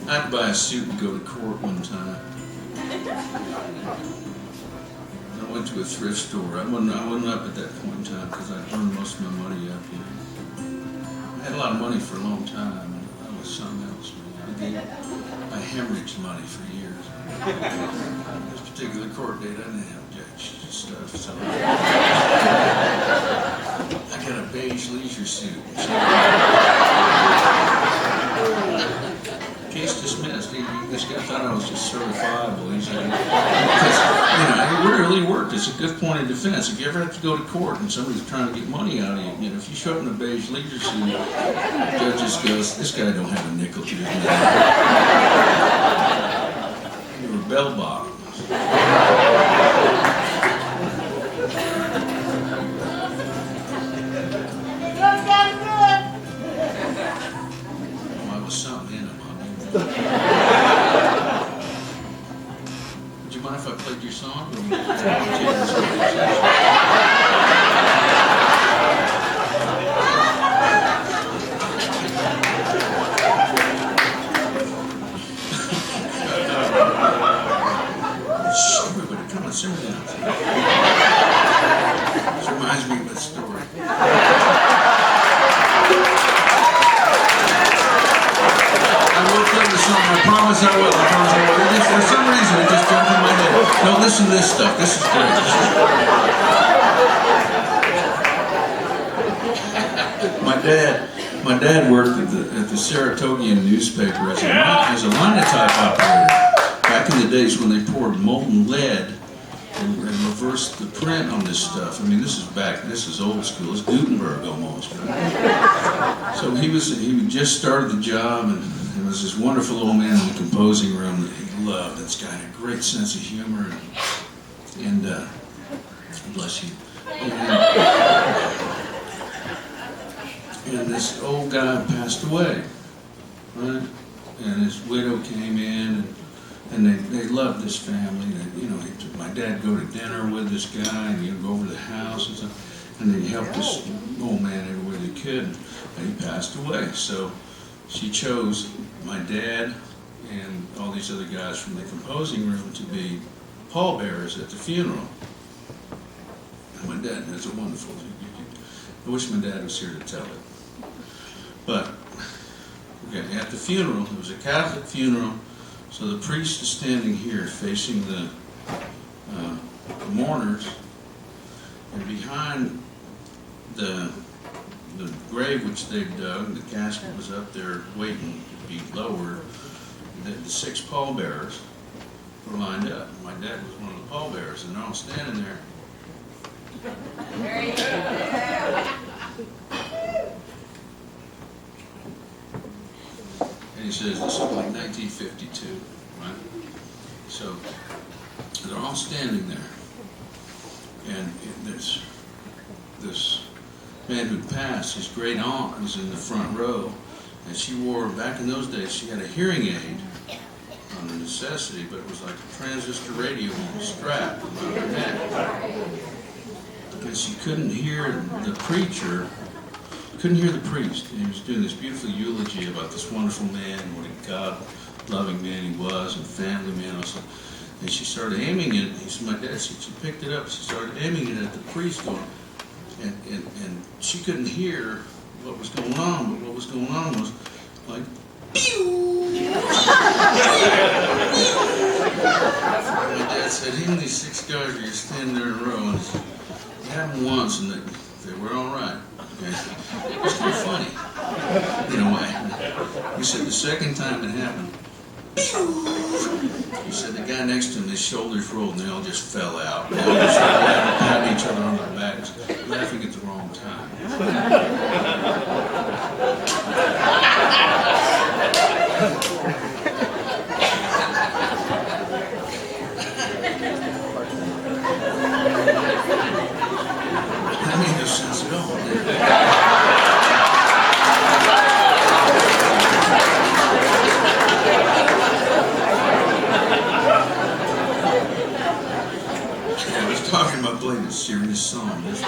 I had to buy a suit and go to court one time. I went to a thrift store. I wasn't up at that point in time because I'd earned most of my money up. You know. I had a lot of money for a long time, and that was something else. I hemorrhaged money for years. This particular court date, I didn't have judge stuff, so I got a beige leisure suit. Case dismissed. This guy thought I was just certifiable. He said, because, it really worked. It's a good point of defense. If you ever have to go to court and somebody's trying to get money out of you, if you show up in a beige leisure suit, the judge just goes, this guy don't have a nickel to his name. You were bell bottoms. I was something in him. Would you mind if I played your song? Everybody, come on, sing it out. This reminds me of a story. I promise I will. For some reason, it just jumped in my head. No, listen to this stuff. This is great. My dad worked at the Saratogian newspaper as a linotype operator. Back in the days when they poured molten lead and reversed the print on this stuff. I mean, this is old school. It's Gutenberg almost. Right? So he just started the job, and there was this wonderful old man in the composing room that he loved. This guy had a great sense of humor, and bless you. And this old guy passed away, right? And his widow came in, and they loved this family. My dad would go to dinner with this guy, and he'd go over to the house and stuff, and they helped this old man everywhere they could. And he passed away, so she chose my dad and all these other guys from the composing room to be pallbearers at the funeral. And my dad, that's a wonderful thing. I wish my dad was here to tell it. But, okay, at the funeral, it was a Catholic funeral, so the priest is standing here facing the mourners, and behind the grave which they'd dug, the casket was up there waiting to be lowered. The 6 pallbearers were lined up. My dad was one of the pallbearers, and they're all standing there. And he says, this is like 1952, right? So they're all standing there, and this man who'd passed, his great aunt was in the front row, and she wore, back in those days, she had a hearing aid on a necessity, but it was like a transistor radio on a strap around her neck. And she couldn't hear the preacher, couldn't hear the priest. And he was doing this beautiful eulogy about this wonderful man, what a God-loving man he was, and family man also. And she started aiming it. He said, my dad, she picked it up, she started aiming it at the priest, going, and she couldn't hear what was going on, but what was going on was like, pew! My dad said, him and these 6 guys are just standing there in a row, and you had them once, and they were all right. Okay? It was kind of funny, in a way. He said the second time it happened, he said the guy next to him, his shoulders rolled, and they all just fell out. They all just started patting each other on their backs, laughing at the wrong time. That made no sense at all. I was talking about playing a serious song. This